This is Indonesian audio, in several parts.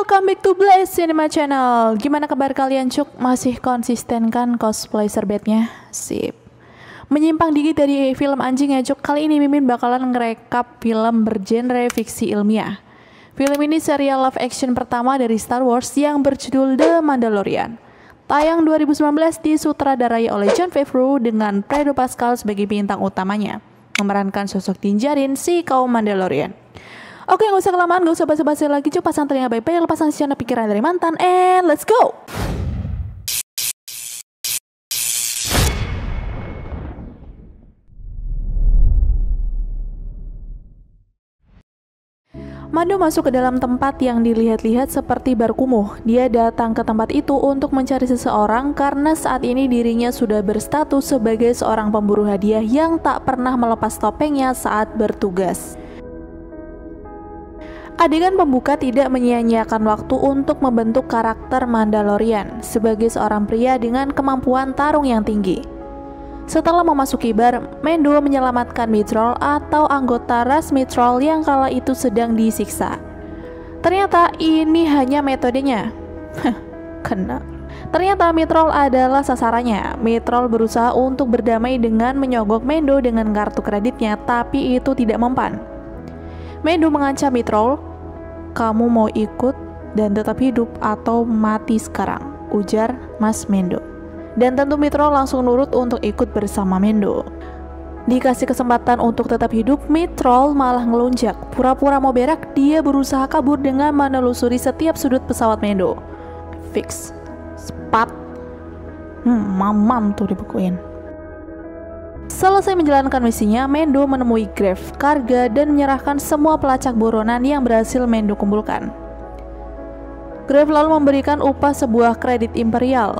Welcome back to Blaze Cinema Channel. Gimana kabar kalian cuk? Masih konsisten kan cosplay serbetnya? Sip. Menyimpang dikit dari film anjing ya cuk. Kali ini Mimin bakalan ngerekap film bergenre fiksi ilmiah. Film ini serial live action pertama dari Star Wars yang berjudul The Mandalorian. Tayang 2019, disutradarai oleh Jon Favreau dengan Pedro Pascal sebagai bintang utamanya, memerankan sosok Din Djarin, si kaum Mandalorian. Oke, gak usah kelamaan, gak usah basa-basi lagi, coba pasang telinga baik-baik, lepasan siana pikiran dari mantan, and let's go! Mando masuk ke dalam tempat yang dilihat-lihat seperti bar kumuh. Dia datang ke tempat itu untuk mencari seseorang karena saat ini dirinya sudah berstatus sebagai seorang pemburu hadiah yang tak pernah melepas topengnya saat bertugas. Adegan pembuka tidak menyia-nyiakan waktu untuk membentuk karakter Mandalorian sebagai seorang pria dengan kemampuan tarung yang tinggi. Setelah memasuki bar, Mando menyelamatkan Mythrol atau anggota ras Mythrol yang kala itu sedang disiksa. Ternyata ini hanya metodenya. Kena. Ternyata Mythrol adalah sasarannya. Mythrol berusaha untuk berdamai dengan menyogok Mando dengan kartu kreditnya, tapi itu tidak mempan. Mando mengancam Mythrol, "Kamu mau ikut dan tetap hidup atau mati sekarang," ujar Mas Mando. Dan tentu Mythrol langsung nurut untuk ikut bersama Mando. Dikasih kesempatan untuk tetap hidup, Mythrol malah ngelunjak. Pura-pura mau berak, dia berusaha kabur dengan menelusuri setiap sudut pesawat Mando. Fix. Spat. Mamam tuh dibekuin. Selesai menjalankan misinya, Mando menemui Greef Karga dan menyerahkan semua pelacak buronan yang berhasil Mando kumpulkan. Greef lalu memberikan upah sebuah kredit imperial.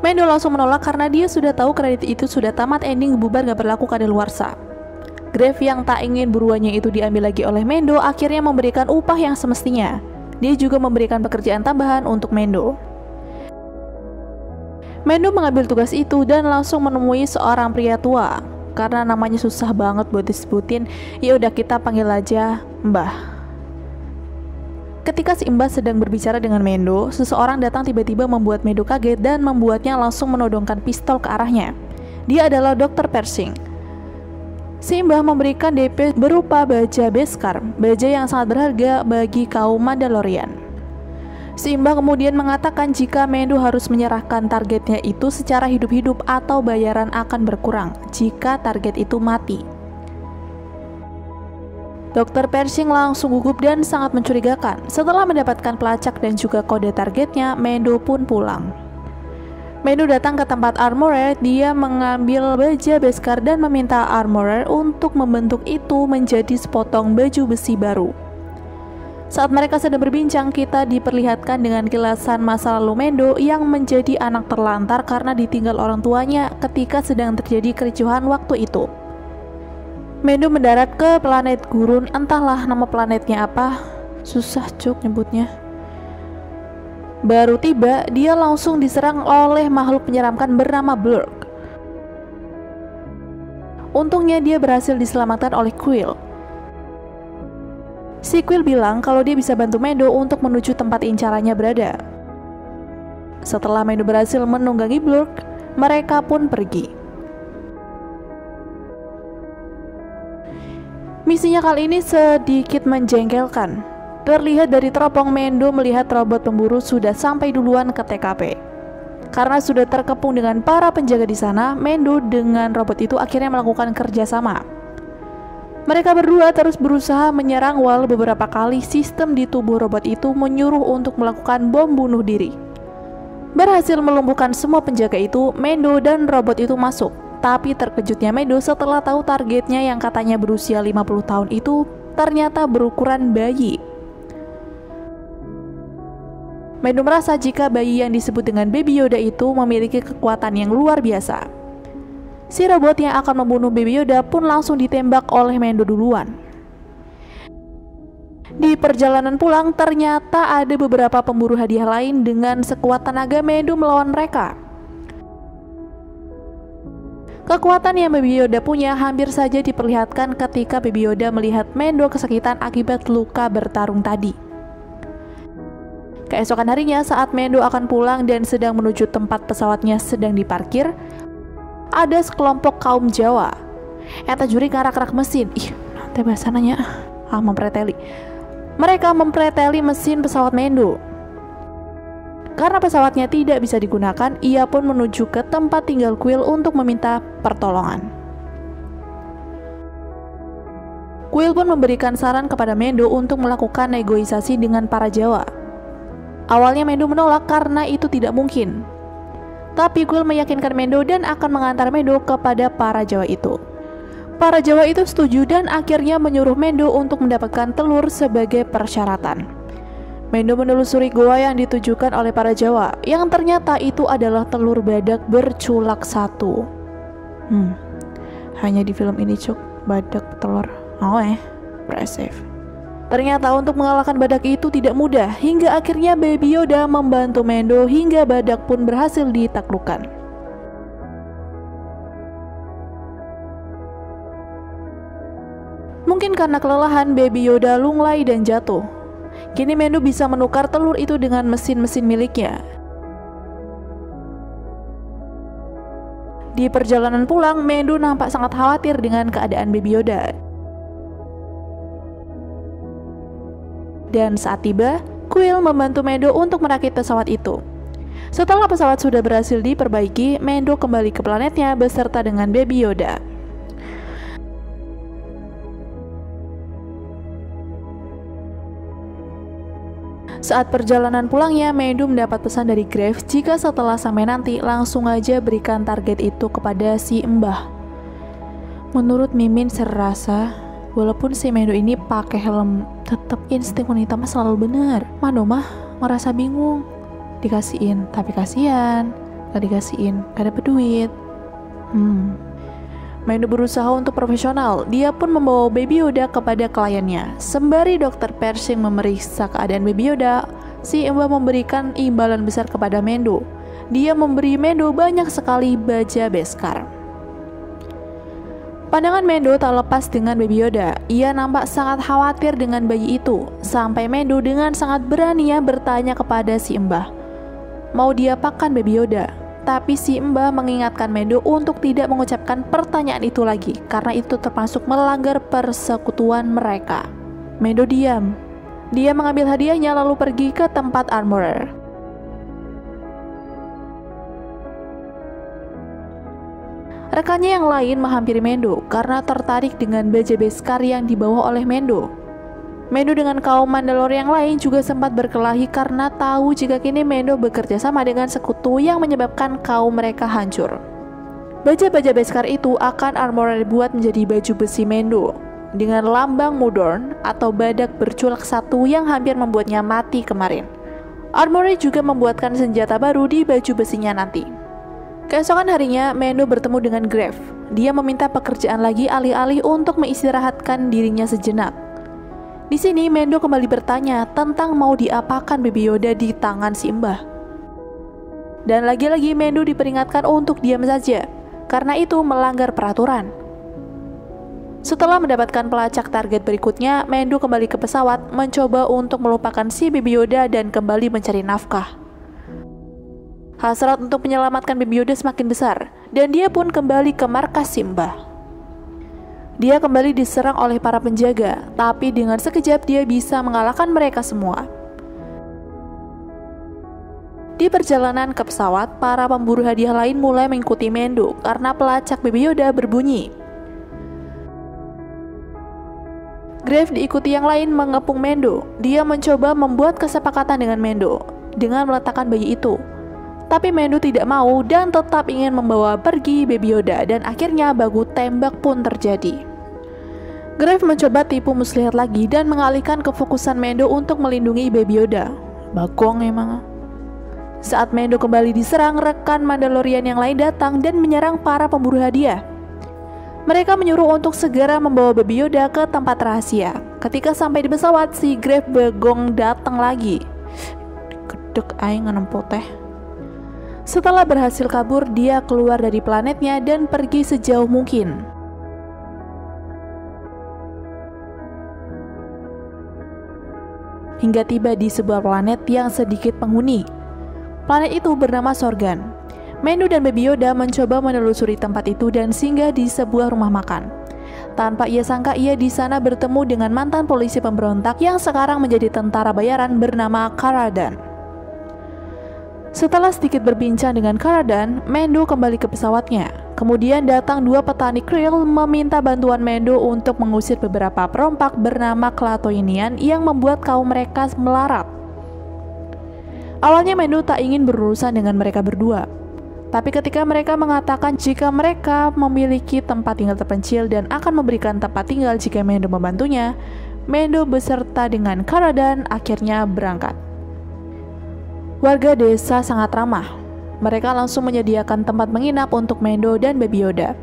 Mando langsung menolak karena dia sudah tahu kredit itu sudah tamat, ending bubar gak berlaku kadaluarsa. Greef yang tak ingin buruannya itu diambil lagi oleh Mando akhirnya memberikan upah yang semestinya. Dia juga memberikan pekerjaan tambahan untuk Mando. Mando mengambil tugas itu dan langsung menemui seorang pria tua. Karena namanya susah banget buat disebutin, ya udah kita panggil aja Mbah. Ketika si Mbah sedang berbicara dengan Mando, seseorang datang tiba-tiba membuat Mando kaget dan membuatnya langsung menodongkan pistol ke arahnya. Dia adalah Dr. Pershing. Si Mbah memberikan DP berupa baja Beskar, baja yang sangat berharga bagi kaum Mandalorian. Si Mbah kemudian mengatakan jika Mando harus menyerahkan targetnya itu secara hidup-hidup atau bayaran akan berkurang jika target itu mati. Dr. Pershing langsung gugup dan sangat mencurigakan. Setelah mendapatkan pelacak dan juga kode targetnya, Mando pun pulang. Mando datang ke tempat armorer, dia mengambil baja Beskar dan meminta armorer untuk membentuk itu menjadi sepotong baju besi baru. Saat mereka sedang berbincang, kita diperlihatkan dengan kilasan masa lalu Mando yang menjadi anak terlantar karena ditinggal orang tuanya ketika sedang terjadi kericuhan waktu itu. Mando mendarat ke planet gurun, entahlah nama planetnya apa, susah cuk nyebutnya. Baru tiba, dia langsung diserang oleh makhluk menyeramkan bernama Blurg. Untungnya dia berhasil diselamatkan oleh Quill. Si Quill bilang kalau dia bisa bantu Mando untuk menuju tempat incarannya berada. Setelah Mando berhasil menunggangi Blurg, mereka pun pergi. Misinya kali ini sedikit menjengkelkan. Terlihat dari teropong, Mando melihat robot pemburu sudah sampai duluan ke TKP. Karena sudah terkepung dengan para penjaga di sana, Mando dengan robot itu akhirnya melakukan kerjasama. Mereka berdua terus berusaha menyerang walau beberapa kali sistem di tubuh robot itu menyuruh untuk melakukan bom bunuh diri. Berhasil melumpuhkan semua penjaga itu, Mando dan robot itu masuk. Tapi terkejutnya Mando setelah tahu targetnya yang katanya berusia 50 tahun itu ternyata berukuran bayi. Mando merasa jika bayi yang disebut dengan Baby Yoda itu memiliki kekuatan yang luar biasa. Si robot yang akan membunuh Baby Yoda pun langsung ditembak oleh Mando duluan. Di perjalanan pulang, ternyata ada beberapa pemburu hadiah lain dengan sekuat tenaga Mando melawan mereka. Kekuatan yang Baby Yoda punya hampir saja diperlihatkan ketika Baby Yoda melihat Mando kesakitan akibat luka bertarung tadi. Keesokan harinya saat Mendo akan pulang dan sedang menuju tempat pesawatnya sedang diparkir, ada sekelompok kaum Jawa. Eta juri ngarak-rak mesin. Ih, nanti bahasananya mempreteli. Mereka mempreteli mesin pesawat Mendo. Karena pesawatnya tidak bisa digunakan, ia pun menuju ke tempat tinggal Kuil untuk meminta pertolongan. Kuil pun memberikan saran kepada Mendo untuk melakukan negosiasi dengan para Jawa. Awalnya Mendo menolak karena itu tidak mungkin. Tapi Kuil meyakinkan Mendo dan akan mengantar Mendo kepada para Jawa itu. Para Jawa itu setuju dan akhirnya menyuruh Mendo untuk mendapatkan telur sebagai persyaratan. Mendo menelusuri goa yang ditujukan oleh para Jawa, yang ternyata itu adalah telur badak berculak satu. Hanya di film ini cuk, badak telur. Impressive. Ternyata untuk mengalahkan badak itu tidak mudah, hingga akhirnya Baby Yoda membantu Mendo hingga badak pun berhasil ditaklukkan. Mungkin karena kelelahan, Baby Yoda lunglai dan jatuh. Kini Mendo bisa menukar telur itu dengan mesin-mesin miliknya. Di perjalanan pulang, Mendo nampak sangat khawatir dengan keadaan Baby Yoda. Dan saat tiba, Kuil membantu Mendo untuk merakit pesawat itu. Setelah pesawat sudah berhasil diperbaiki, Mendo kembali ke planetnya beserta dengan Baby Yoda. Saat perjalanan pulangnya, Mendo mendapat pesan dari Greff jika setelah sampai nanti langsung aja berikan target itu kepada si Mbah. Menurut Mimin serasa, walaupun si Mendo ini pakai helm, tetap insting wanita mah selalu benar. Mano mah merasa bingung, dikasihin tapi kasihan, gak dikasihin gak dapet duit. Mendo berusaha untuk profesional. Dia pun membawa Baby Yoda kepada kliennya. Sembari Dr. Pershing memeriksa keadaan Baby Yoda, si Mbah memberikan imbalan besar kepada Mendo. Dia memberi Mendo banyak sekali baja beskar. Pandangan Mendo tak lepas dengan Baby Yoda. Ia nampak sangat khawatir dengan bayi itu, sampai Mendo dengan sangat berani bertanya kepada si Mbah, mau diapakan Baby Yoda? Tapi si Mbah mengingatkan Mendo untuk tidak mengucapkan pertanyaan itu lagi, karena itu termasuk melanggar persekutuan mereka. Mendo diam. Dia mengambil hadiahnya lalu pergi ke tempat armorer. Rekannya yang lain menghampiri Mendo karena tertarik dengan baja beskar yang dibawa oleh Mendo. Mendo dengan kaum Mandalorian yang lain juga sempat berkelahi karena tahu jika kini Mendo bekerja sama dengan sekutu yang menyebabkan kaum mereka hancur. Baja-baja beskar itu akan armorer dibuat menjadi baju besi Mendo dengan lambang Mudorn atau badak berculak satu yang hampir membuatnya mati kemarin. Armorer juga membuatkan senjata baru di baju besinya nanti. Keesokan harinya, Mendo bertemu dengan Greff. Dia meminta pekerjaan lagi alih-alih untuk mengistirahatkan dirinya sejenak. Di sini Mendo kembali bertanya tentang mau diapakan Baby Yoda di tangan si Mbah. Dan lagi-lagi Mendo diperingatkan untuk diam saja, karena itu melanggar peraturan. Setelah mendapatkan pelacak target berikutnya, Mendo kembali ke pesawat mencoba untuk melupakan si Baby Yoda dan kembali mencari nafkah. Hasrat untuk menyelamatkan Baby Yoda semakin besar, dan dia pun kembali ke markas si Mbah. Dia kembali diserang oleh para penjaga, tapi dengan sekejap dia bisa mengalahkan mereka semua. Di perjalanan ke pesawat, para pemburu hadiah lain mulai mengikuti Mendo karena pelacak Baby Yoda berbunyi. Greff diikuti yang lain mengepung Mendo. Dia mencoba membuat kesepakatan dengan Mendo dengan meletakkan bayi itu. Tapi Mendo tidak mau dan tetap ingin membawa pergi Baby Yoda, dan akhirnya baku tembak pun terjadi. Greff mencoba tipu muslihat lagi dan mengalihkan kefokusan Mendo untuk melindungi Baby Yoda. Bagong emang. Saat Mendo kembali diserang, rekan Mandalorian yang lain datang dan menyerang para pemburu hadiah. Mereka menyuruh untuk segera membawa Baby Yoda ke tempat rahasia. Ketika sampai di pesawat, si Greff Bagong datang lagi. Kedek aing ngenempo teh. Setelah berhasil kabur, dia keluar dari planetnya dan pergi sejauh mungkin. hingga tiba di sebuah planet yang sedikit penghuni. Planet itu bernama Sorgan. Mendo dan Baby Yoda mencoba menelusuri tempat itu dan singgah di sebuah rumah makan. Tanpa ia sangka, ia di sana bertemu dengan mantan polisi pemberontak yang sekarang menjadi tentara bayaran bernama Karadan. Setelah sedikit berbincang dengan Karadan, Mendo kembali ke pesawatnya. Kemudian datang dua petani krill meminta bantuan Mendo untuk mengusir beberapa perompak bernama Klatooinian yang membuat kaum mereka melarat. Awalnya Mendo tak ingin berurusan dengan mereka berdua. Tapi ketika mereka mengatakan jika mereka memiliki tempat tinggal terpencil dan akan memberikan tempat tinggal jika Mendo membantunya, Mendo beserta dengan Karadan akhirnya berangkat. Warga desa sangat ramah. Mereka langsung menyediakan tempat menginap untuk Mendo dan Baby Yoda.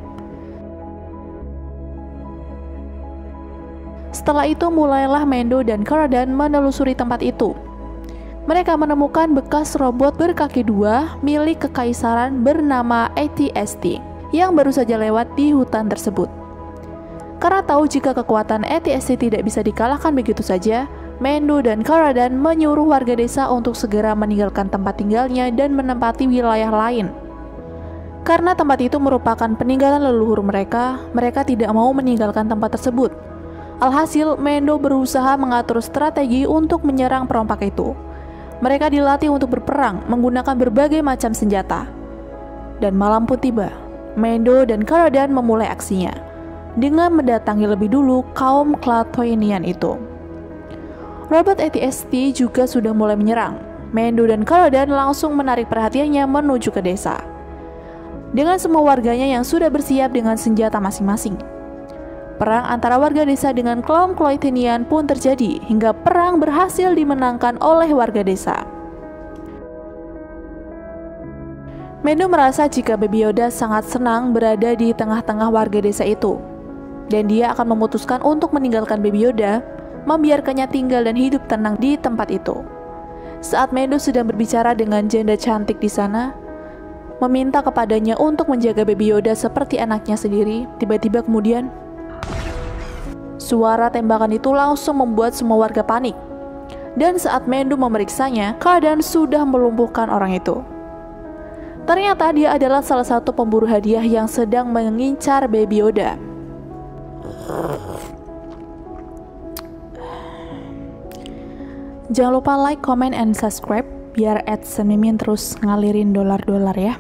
Setelah itu mulailah Mendo dan Karadan menelusuri tempat itu. Mereka menemukan bekas robot berkaki dua milik kekaisaran bernama AT-ST yang baru saja lewat di hutan tersebut. Karena tahu jika kekuatan AT-ST tidak bisa dikalahkan begitu saja, Mendo dan Karadan menyuruh warga desa untuk segera meninggalkan tempat tinggalnya dan menempati wilayah lain. Karena tempat itu merupakan peninggalan leluhur mereka, mereka tidak mau meninggalkan tempat tersebut. Alhasil, Mendo berusaha mengatur strategi untuk menyerang perompak itu. Mereka dilatih untuk berperang menggunakan berbagai macam senjata. Dan malam pun tiba. Mendo dan Karadan memulai aksinya dengan mendatangi lebih dulu kaum Klatooinian itu. Robot AT-ST juga sudah mulai menyerang. Mendo dan Karadan langsung menarik perhatiannya menuju ke desa. Dengan semua warganya yang sudah bersiap dengan senjata masing-masing. Perang antara warga desa dengan kaum Klatooinian pun terjadi hingga perang berhasil dimenangkan oleh warga desa. Mendo merasa jika Baby Yoda sangat senang berada di tengah-tengah warga desa itu. Dan dia akan memutuskan untuk meninggalkan Baby Yoda, membiarkannya tinggal dan hidup tenang di tempat itu. Saat Mendo sedang berbicara dengan janda cantik di sana, meminta kepadanya untuk menjaga Baby Yoda seperti anaknya sendiri, tiba-tiba kemudian suara tembakan itu langsung membuat semua warga panik. Dan saat Mendo memeriksanya, Karadan sudah melumpuhkan orang itu. Ternyata dia adalah salah satu pemburu hadiah yang sedang mengincar Baby Yoda. Jangan lupa like, comment, and subscribe biar AdSense Mimin terus ngalirin dolar-dolar ya.